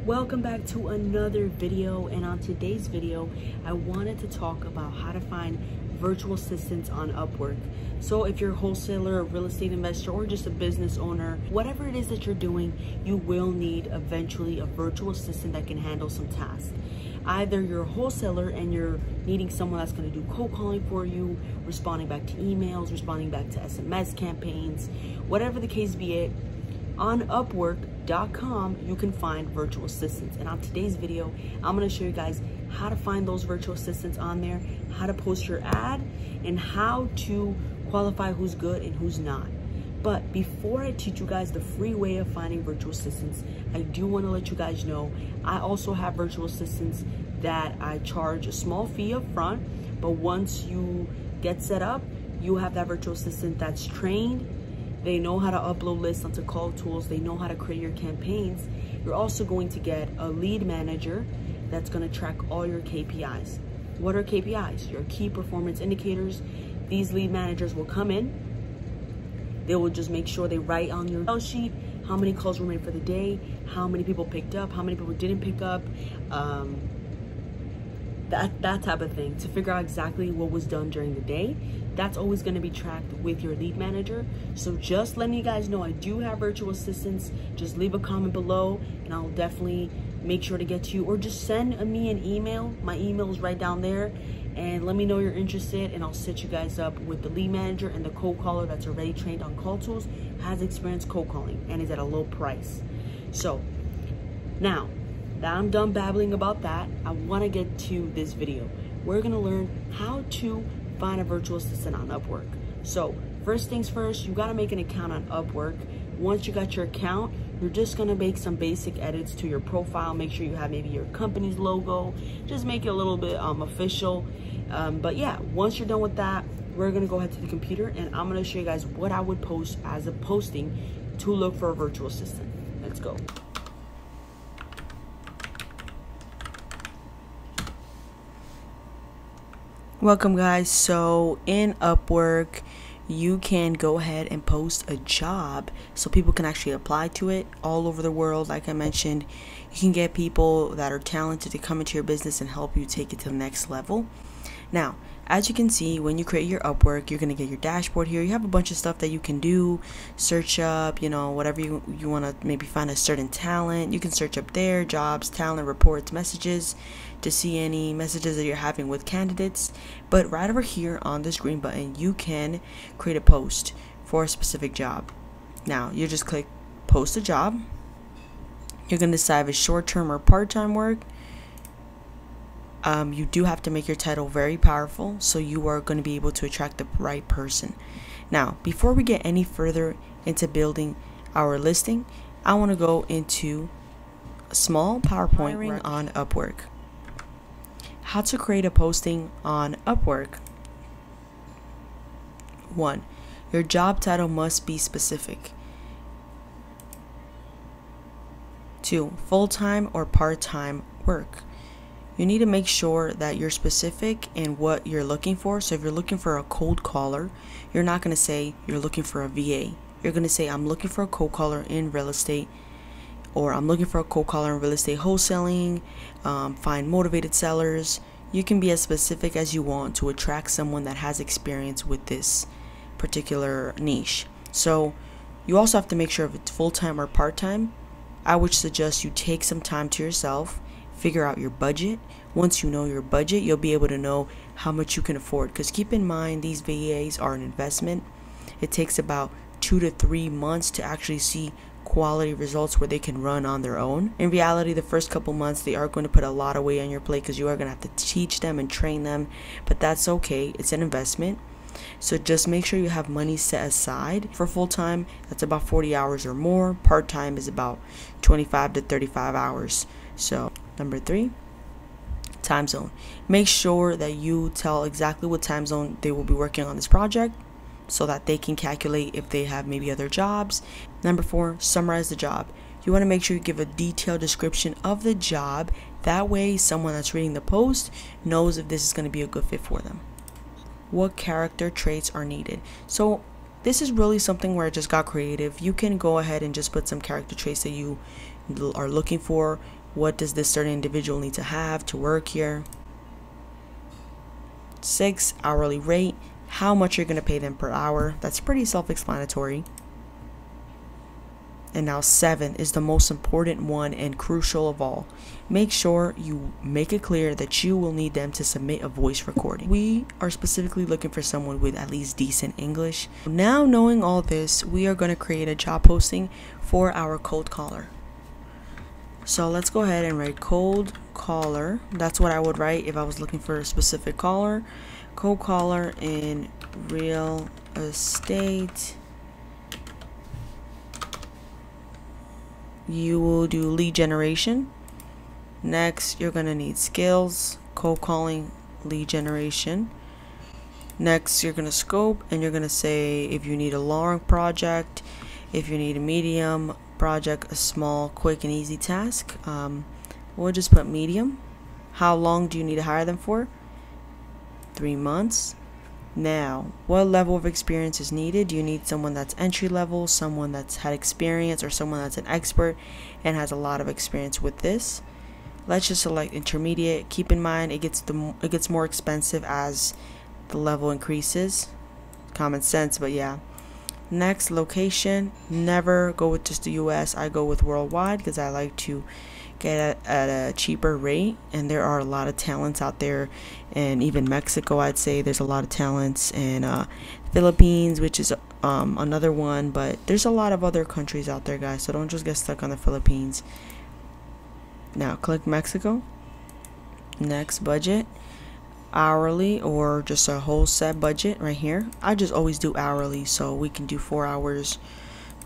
Welcome back to another video, and on today's video I wanted to talk about how to find virtual assistants on Upwork. So if you're a wholesaler, a real estate investor, or just a business owner, whatever it is that you're doing, you will need eventually a virtual assistant that can handle some tasks. Either you're a wholesaler and you're needing someone that's going to do cold calling for you, responding back to emails, responding back to SMS campaigns, whatever the case be it. On Upwork.com, you can find virtual assistants. And on today's video, I'm going to show you guys how to find those virtual assistants on there, how to post your ad, and how to qualify who's good and who's not. But before I teach you guys the free way of finding virtual assistants, I do want to let you guys know I also have virtual assistants that I charge a small fee up front, but once you get set up, you have that virtual assistant that's trained. They know how to upload lists onto call tools. They know how to create your campaigns. You're also going to get a lead manager that's going to track all your KPIs. What are KPIs? Your key performance indicators. These lead managers will come in. They will just make sure they write on your sales sheet how many calls were made for the day, how many people picked up, how many people didn't pick up, that type of thing, to figure out exactly what was done during the day. That's always going to be tracked with your lead manager. So just letting you guys know I do have virtual assistants. Just leave a comment below and I'll definitely make sure to get to you, or just send me an email. My email is right down there, and let me know you're interested, and I'll set you guys up with the lead manager and the cold caller that's already trained on call tools, has experience cold calling, and is at a low price. So now that I'm done babbling about that, I want to get to this video. We're going to learn how to find a virtual assistant on Upwork. So first things first, you got to make an account on Upwork. Once you got your account, you're just going to make some basic edits to your profile. Make sure you have maybe your company's logo. Just make it a little bit official. But yeah, once you're done with that, we're going to go ahead to the computer and I'm going to show you guys what I would post as a posting to look for a virtual assistant. Let's go. Welcome guys. So in Upwork, you can go ahead and post a job so people can actually apply to it all over the world. Like I mentioned, you can get people that are talented to come into your business and help you take it to the next level. Now, as you can see, when you create your Upwork, you're going to get your dashboard here. You have a bunch of stuff that you can do, search up, whatever you want to maybe find a certain talent. You can search up there, jobs, talent, reports, messages, to see any messages that you're having with candidates. But right over here on this green button, you can create a post for a specific job. Now, you just click post a job. You're going to decide if it's short-term or part-time work. You do have to make your title very powerful so you are going to be able to attract the right person. Now, before we get any further into building our listing, I want to go into a small PowerPoint on Upwork. How to create a posting on Upwork. 1. Your job title must be specific. 2. Full-time or part-time work. You need to make sure that you're specific in what you're looking for. So if you're looking for a cold caller, you're not going to say you're looking for a VA. You're going to say I'm looking for a cold caller in real estate, or I'm looking for a cold caller in real estate wholesaling, find motivated sellers. You can be as specific as you want to attract someone that has experience with this particular niche. So you also have to make sure if it's full-time or part-time. I would suggest you take some time to yourself, figure out your budget. Once you know your budget, you'll be able to know how much you can afford, because keep in mind these VAs are an investment. It takes about 2 to 3 months to actually see quality results where they can run on their own. In reality, the first couple months they are going to put a lot of weight on your plate because you are going to have to teach them and train them, but that's okay. It's an investment. So just make sure you have money set aside. For full-time, that's about 40 hours or more. Part-time is about 25 to 35 hours. So number 3, time zone. Make sure that you tell exactly what time zone they will be working on this project so that they can calculate if they have maybe other jobs. Number 4, summarize the job. You want to make sure you give a detailed description of the job. That way someone that's reading the post knows if this is going to be a good fit for them. What character traits are needed? So this is really something where I just got creative. You can go ahead and just put some character traits that you are looking for. What does this certain individual need to have to work here? 6, hourly rate, how much you're going to pay them per hour. That's pretty self-explanatory. And now 7 is the most important one and crucial of all. Make sure you make it clear that you will need them to submit a voice recording. We are specifically looking for someone with at least decent English. Now knowing all this, we are going to create a job posting for our cold caller. So let's go ahead and write cold caller. That's what I would write if I was looking for a specific caller. Cold caller in real estate. You will do lead generation. Next, you're going to need skills, cold calling, lead generation. Next, you're going to scope, and you're going to say if you need a long project, if you need a medium project, a small, quick, and easy task. We'll just put medium. How long do you need to hire them for? 3 months. Now, what level of experience is needed? Do you need someone that's entry level, someone that's had experience, or someone that's an expert and has a lot of experience with this? Let's just select intermediate. Keep in mind it gets more expensive as the level increases. Common sense, but yeah. Next, location. Never go with just the US. I go with worldwide because I like to get at a cheaper rate, and there are a lot of talents out there, and even Mexico, I'd say there's a lot of talents, and Philippines, which is another one, but there's a lot of other countries out there, guys, so don't just get stuck on the Philippines. Now click Mexico. Next, budget, hourly, or just a whole set budget right here. I just always do hourly, so we can do 4 hours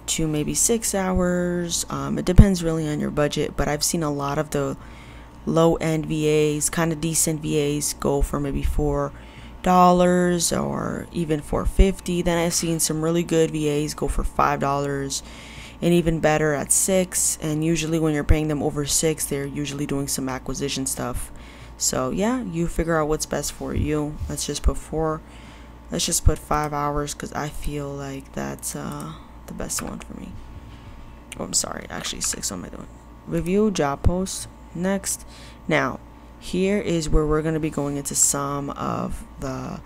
to maybe 6 hours. It depends really on your budget, but I've seen a lot of the low-end VAs, kind of decent VAs, go for maybe $4 or even $4.50. Then I've seen some really good VAs go for $5 and even better at $6. And usually when you're paying them over $6, they're usually doing some acquisition stuff. So yeah, you figure out what's best for you. Let's just put 4. Let's just put 5 hours because I feel like that's the best one for me. Oh, I'm sorry, actually 6. What am I doing? Review job post. Next. Now here is where we're going to be going into some of the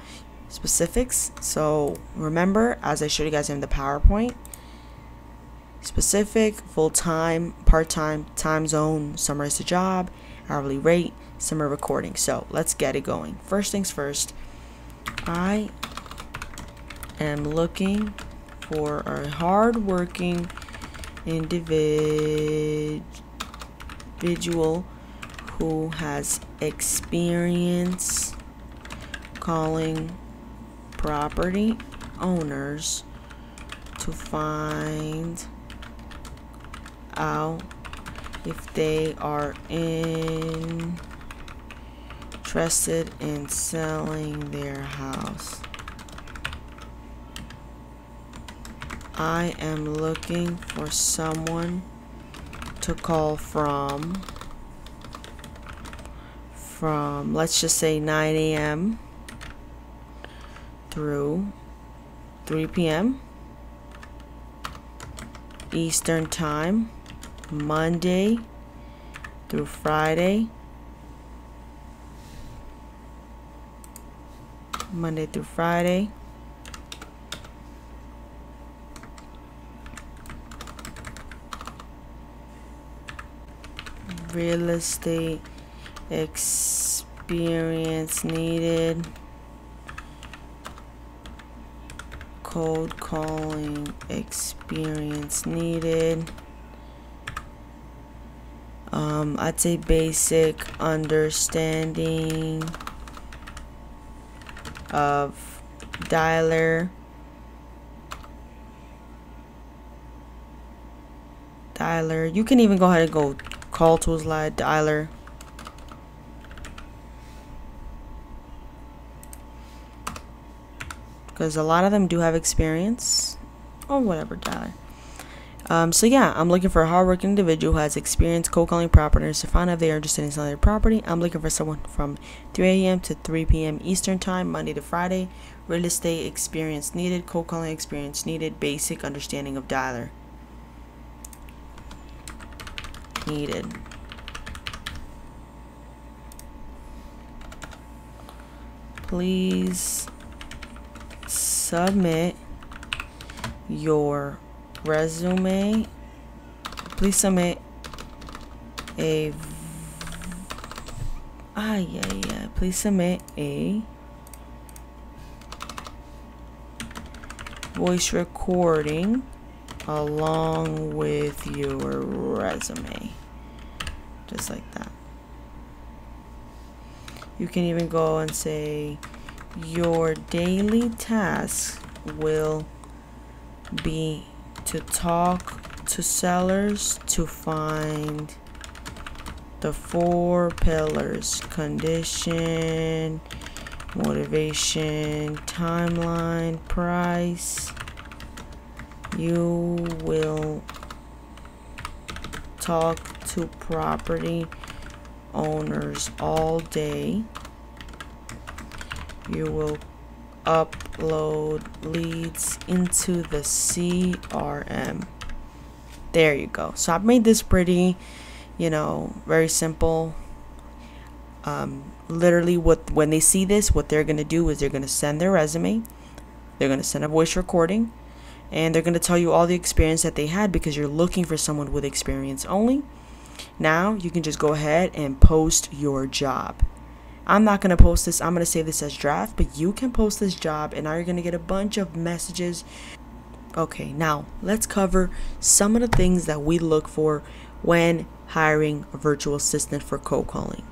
specifics. So remember, as I showed you guys in the PowerPoint, specific, full-time, part-time, time zone, summarize the job, hourly rate, summary recording. So let's get it going. First things first, I am looking for a hard-working individual who has experience calling property owners to find out if they are interested in selling their house. I am looking for someone to call from let's just say 9 a.m. through 3 p.m. Eastern Time, Monday through Friday. Monday through Friday. Real estate experience needed. Cold calling experience needed. I'd say basic understanding of dialer. You can even go ahead and go call tools like dialer. Because a lot of them do have experience. Or whatever, dialer. So yeah, I'm looking for a hardworking individual who has experience cold calling property owners to find out if they are interested in selling their property. I'm looking for someone from 3 a.m. to 3 p.m. Eastern Time, Monday to Friday. Real estate experience needed. Cold calling experience needed. Basic understanding of dialer needed. please submit your resume. Please submit a please submit a voice recording along with your resume. Just like that. You can even go and say your daily task will be to talk to sellers to find the 4 pillars: condition, motivation, timeline, price. You will talk to property owners all day. You will upload leads into the CRM. There you go. So I've made this pretty, very simple. Literally when they see this, what they're going to do is they're going to send their resume, they're going to send a voice recording, and they're going to tell you all the experience that they had, because you're looking for someone with experience only. Now you can just go ahead and post your job. I'm not going to post this. I'm going to save this as draft, but you can post this job, and now you're going to get a bunch of messages. Okay, now let's cover some of the things that we look for when hiring a virtual assistant for cold calling.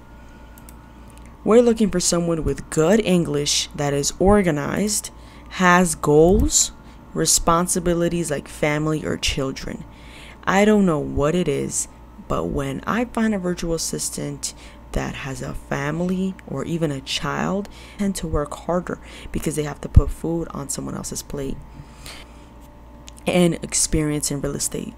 We're looking for someone with good English, that is organized, has goals, responsibilities like family or children. I don't know what it is, but when I find a virtual assistant that has a family or even a child, they tend to work harder because they have to put food on someone else's plate. And experience in real estate.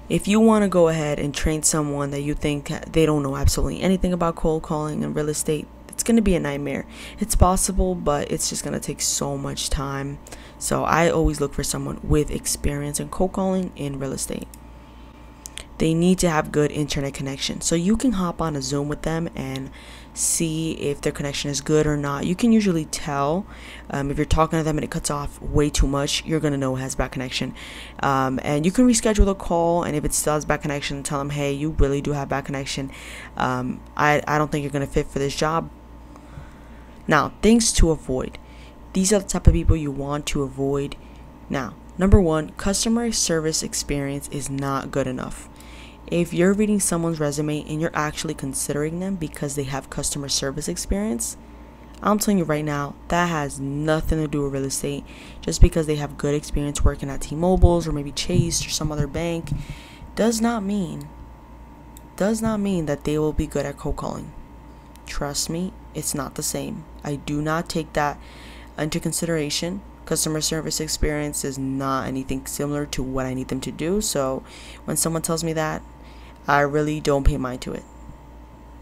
If you want to go ahead and train someone that you think they don't know absolutely anything about cold calling and real estate, it's going to be a nightmare. It's possible, but it's just going to take so much time. So I always look for someone with experience in cold calling in real estate. They need to have good internet connection. So you can hop on a Zoom with them and see if their connection is good or not. You can usually tell if you're talking to them and it cuts off way too much, you're going to know it has bad connection. And you can reschedule the call, and if it still has bad connection, tell them, hey, you really do have bad connection. I don't think you're going to fit for this job. Now, things to avoid. These are the type of people you want to avoid. Now, number 1, customer service experience is not good enough. If you're reading someone's resume and you're actually considering them because they have customer service experience, I'm telling you right now, that has nothing to do with real estate. Just because they have good experience working at T-Mobile's or maybe Chase or some other bank does not mean that they will be good at cold calling. Trust me, it's not the same. I do not take that into consideration. Customer service experience is not anything similar to what I need them to do. So when someone tells me that, I really don't pay mind to it.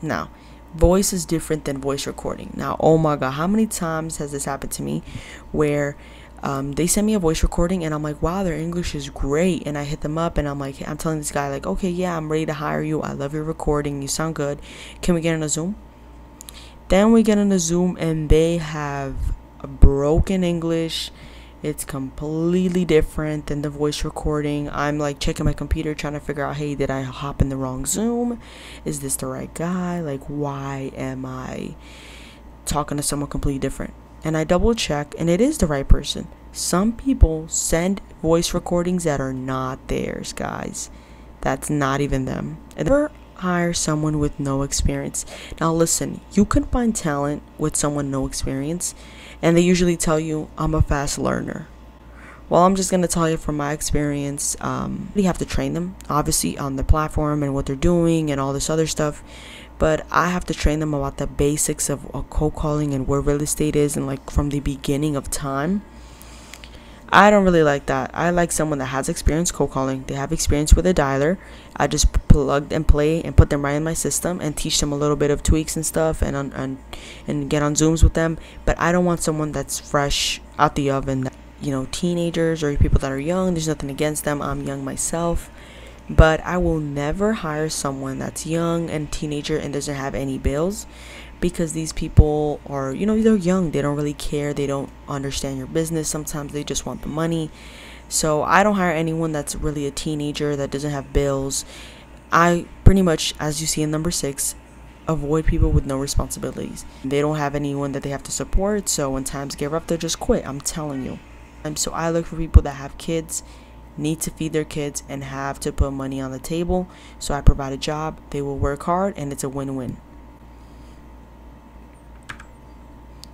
Now, voice is different than voice recording. Now, oh my God, how many times has this happened to me where they send me a voice recording and I'm like, wow, their English is great. And I hit them up and I'm like, I'm telling this guy like, okay, yeah, I'm ready to hire you. I love your recording. You sound good. Can we get on a Zoom? Then we get on a Zoom and they have a broken English. It's completely different than the voice recording. I'm like checking my computer trying to figure out, hey, did I hop in the wrong Zoom? Is this the right guy? Like, why am I talking to someone completely different? And I double check and it is the right person. Some people send voice recordings that are not theirs, guys. That's not even them. And never hire someone with no experience. Now listen, you can find talent with someone no experience, and they usually tell you, I'm a fast learner. Well, I'm just going to tell you from my experience, you have to train them, obviously, on the platform and what they're doing and all this other stuff. But I have to train them about the basics of cold calling and where real estate is, and like from the beginning of time. I don't really like that. I like someone that has experience cold calling. They have experience with a dialer. I just plug and play and put them right in my system and teach them a little bit of tweaks and stuff, and get on Zooms with them. But I don't want someone that's fresh out the oven. Teenagers or people that are young. There's nothing against them. I'm young myself. But I will never hire someone that's young and teenager and doesn't have any bills. because these people are, they're young, they don't really care, they don't understand your business, sometimes they just want the money. So I don't hire anyone that's really a teenager that doesn't have bills. I pretty much, as you see in number 6, avoid people with no responsibilities. They don't have anyone that they have to support, so when times get rough, they'll just quit, I'm telling you. So I look for people that have kids, need to feed their kids, and have to put money on the table. So I provide a job, they will work hard, and it's a win-win.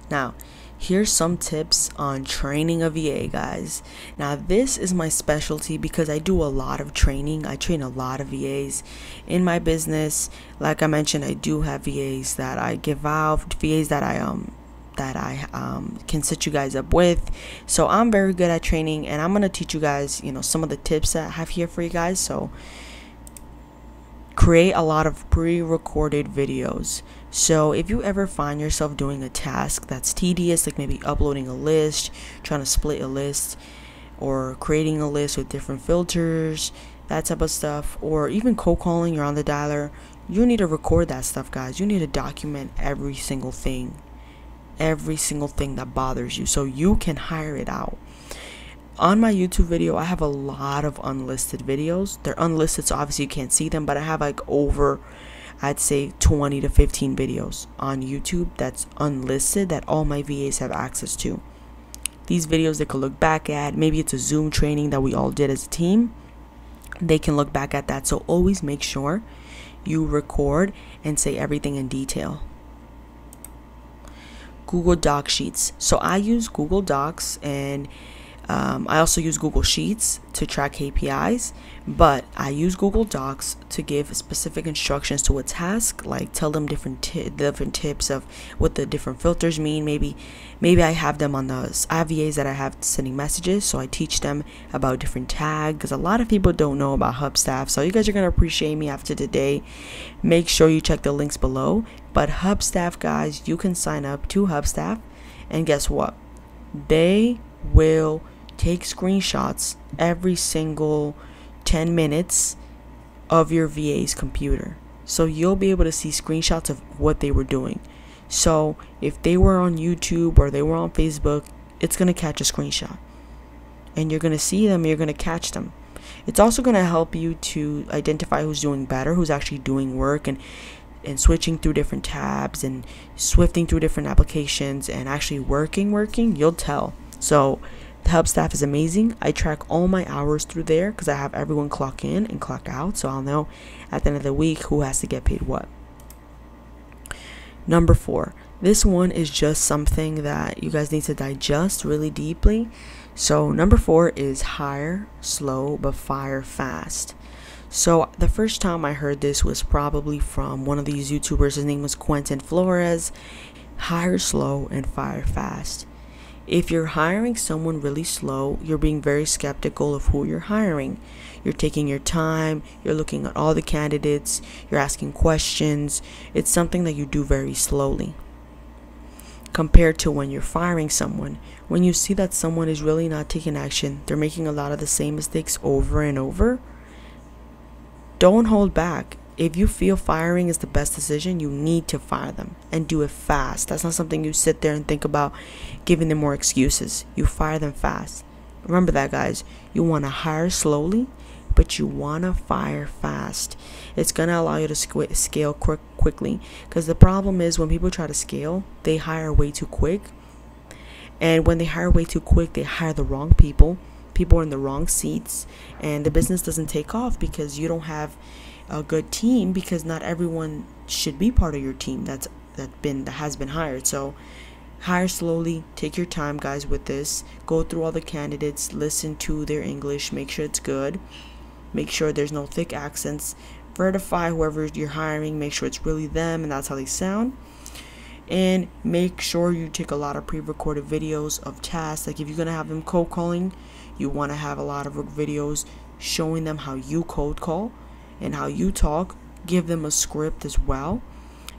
Now, here's some tips on training a VA, guys. Now, this is my specialty because I do a lot of training. I train a lot of VAs in my business. Like I mentioned, I do have VAs that I give out, VAs that I can set you guys up with. So I'm very good at training, and I'm gonna teach you guys, some of the tips that I have here for you guys. So create a lot of pre-recorded videos. So if you ever find yourself doing a task that's tedious, like maybe uploading a list, trying to split a list, or creating a list with different filters, that type of stuff, or even cold calling, you're on the dialer, you need to record that stuff, guys. You need to document every single thing that bothers you, so you can hire it out. On my YouTube video, I have a lot of unlisted videos. They're unlisted, so obviously you can't see them, but I have like over, I'd say 20 to 15 videos on YouTube that's unlisted that all my VAs have access to. These videos they could look back at. Maybe it's a Zoom training that we all did as a team. They can look back at that. So always make sure you record and say everything in detail. Google Doc sheets. So I use Google Docs, and I also use Google Sheets to track KPIs, but I use Google Docs to give specific instructions to a task, like tell them different tips of what the different filters mean. Maybe I have them on the, I have VAs that I have sending messages, so I teach them about different tags, because a lot of people don't know about Hubstaff. So you guys are going to appreciate me after today. Make sure you check the links below. But Hubstaff, guys, you can sign up to Hubstaff, and guess what? They will take screenshots every single 10 minutes of your VA's computer. So you'll be able to see screenshots of what they were doing. So if they were on YouTube or they were on Facebook, it's going to catch a screenshot. And you're going to see them, you're going to catch them. It's also going to help you to identify who's doing better, who's actually doing work, and switching through different tabs and swifting through different applications and actually working, you'll tell. So the Hubstaff is amazing. I track all my hours through there because I have everyone clock in and clock out, so I'll know at the end of the week who has to get paid what. Number 4. This one is just something that you guys need to digest really deeply. So number 4 is hire slow but fire fast. So the first time I heard this was probably from one of these YouTubers. His name was Quentin Flores. Hire slow and fire fast. If you're hiring someone really slow, you're being very skeptical of who you're hiring. You're taking your time, you're looking at all the candidates, you're asking questions. It's something that you do very slowly. Compared to when you're firing someone, when you see that someone is really not taking action, they're making a lot of the same mistakes over and over, don't hold back. If you feel firing is the best decision, you need to fire them and do it fast. That's not something you sit there and think about giving them more excuses. You fire them fast. Remember that, guys. You want to hire slowly, but you want to fire fast. It's going to allow you to scale quickly, because the problem is when people try to scale, they hire way too quick. And when they hire way too quick, they hire the wrong people. People are in the wrong seats, and the business doesn't take off because you don't have a good team, because not everyone should be part of your team that has been hired. So hire slowly, take your time, guys, with this. Go through all the candidates, listen to their English, make sure it's good, make sure there's no thick accents, verify whoever you're hiring, make sure it's really them and that's how they sound. And make sure you take a lot of pre-recorded videos of tasks. Like if you're gonna have them cold calling, you want to have a lot of videos showing them how you cold call and how you talk. Give them a script as well,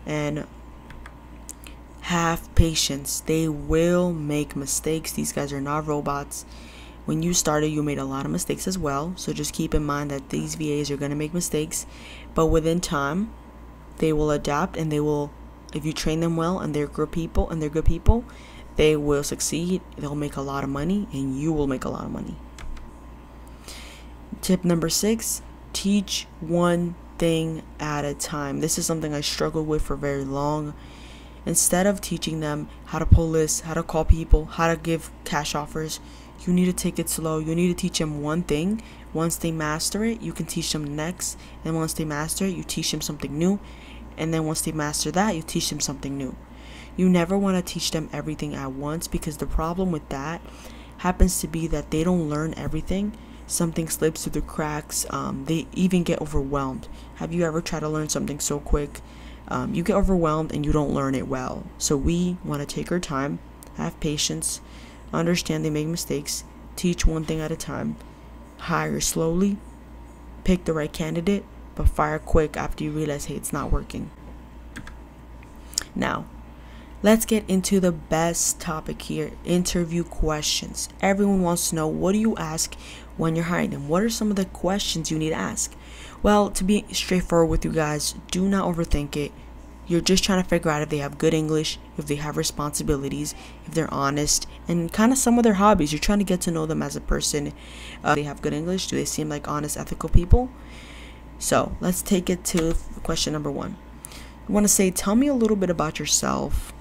and have patience. They will make mistakes. These guys are not robots. When you started, you made a lot of mistakes as well, so just keep in mind that these VAs are going to make mistakes, but within time they will adapt and they will if you train them well and they're good people, they will succeed. They'll make a lot of money and you will make a lot of money. Tip number 6, teach one thing at a time. This is something I struggled with for very long. Instead of teaching them how to pull lists, how to call people, how to give cash offers, you need to take it slow. You need to teach them one thing. Once they master it, you can teach them next. And once they master it, you teach them something new. And then once they master that, you teach them something new. You never want to teach them everything at once, because the problem with that happens to be that they don't learn everything. Something slips through the cracks. They even get overwhelmed. Have you ever tried to learn something so quick? You get overwhelmed and you don't learn it well. So we want to take our time, have patience, understand they make mistakes, teach one thing at a time, hire slowly, pick the right candidate, but fire quick after you realize, hey, it's not working. Now, let's get into the best topic here, interview questions. Everyone wants to know, what do you ask when you're hiring them? What are some of the questions you need to ask? Well, to be straightforward with you guys, do not overthink it. You're just trying to figure out if they have good English, if they have responsibilities, if they're honest, and kind of some of their hobbies. You're trying to get to know them as a person. They have good English. Do they seem like honest, ethical people? So let's take it to question number 1. You want to say, tell me a little bit about yourself.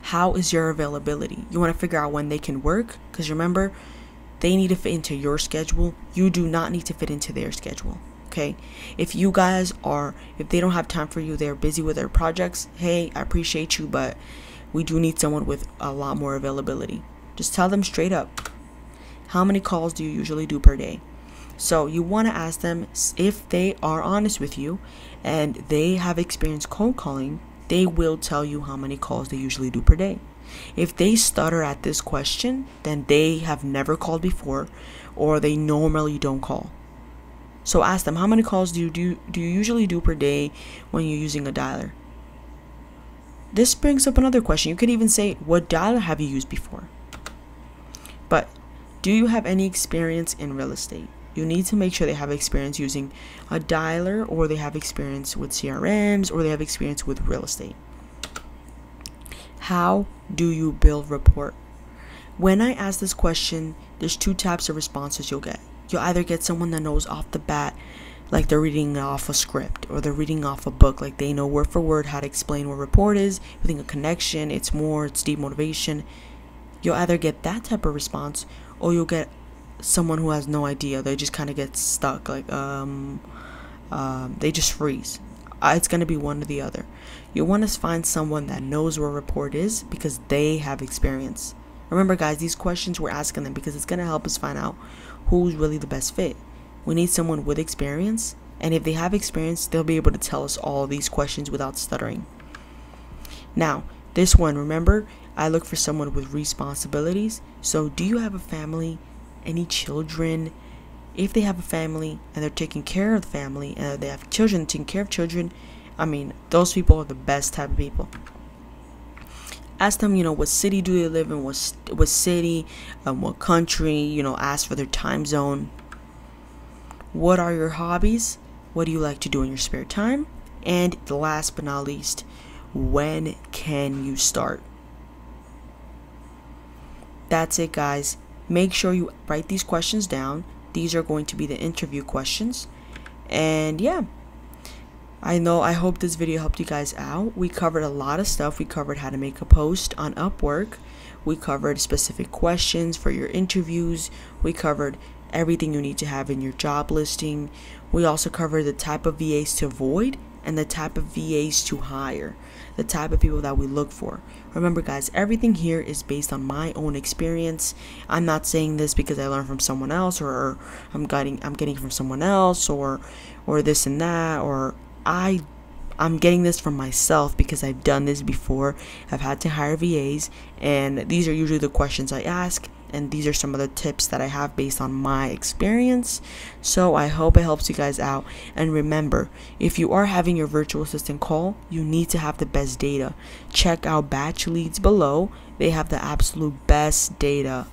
How is your availability? You want to figure out when they can work, because remember, they need to fit into your schedule. You do not need to fit into their schedule. Okay, if they don't have time for you, they're busy with their projects, hey, I appreciate you, but we do need someone with a lot more availability. Just tell them straight up, how many calls do you usually do per day? So you want to ask them, if they are honest with you and they have experience cold calling, they will tell you how many calls they usually do per day. If they stutter at this question, then they have never called before, or they normally don't call. So ask them, how many calls do you usually do per day when you're using a dialer? This brings up another question. You could even say, what dialer have you used before? But do you have any experience in real estate? You need to make sure they have experience using a dialer, or they have experience with CRMs, or they have experience with real estate. How do you build rapport? When I ask this question, there's 2 types of responses you'll get. You'll either get someone that knows off the bat, like they're reading off a script, or they're reading off a book, like they know word for word how to explain what rapport is, building a connection, it's deep motivation. You'll either get that type of response, or you'll get someone who has no idea. They just kind of get stuck, like they just freeze. It's going to be one or the other. You want to find someone that knows what rapport is, because they have experience. Remember guys, these questions we're asking them because it's going to help us find out who's really the best fit. We need someone with experience, and if they have experience, they'll be able to tell us all these questions without stuttering. Now, this one, remember, I look for someone with responsibilities. So do you have a family? Any children? If they have a family and they're taking care of the family, and they have children taking care of children, I mean, those people are the best type of people. Ask them, what city do they live in, what city, what country, ask for their time zone. What are your hobbies? What do you like to do in your spare time? And last but not least, when can you start? That's it, guys. Make sure you write these questions down. These are going to be the interview questions. And yeah, I hope this video helped you guys out. We covered a lot of stuff. We covered how to make a post on Upwork. We covered specific questions for your interviews. We covered everything you need to have in your job listing. We also covered the type of VAs to avoid and the type of VAs to hire, the type of people that we look for. Remember guys, everything here is based on my own experience. I'm not saying this because I learned from someone else, or I'm getting from someone else, or this and that, or I'm getting this from myself because I've done this before. I've had to hire VAs, and these are usually the questions I ask, and these are some of the tips that I have based on my experience. So I hope it helps you guys out. And remember, if you are having your virtual assistant call, you need to have the best data. Check out Batch Leads below. They have the absolute best data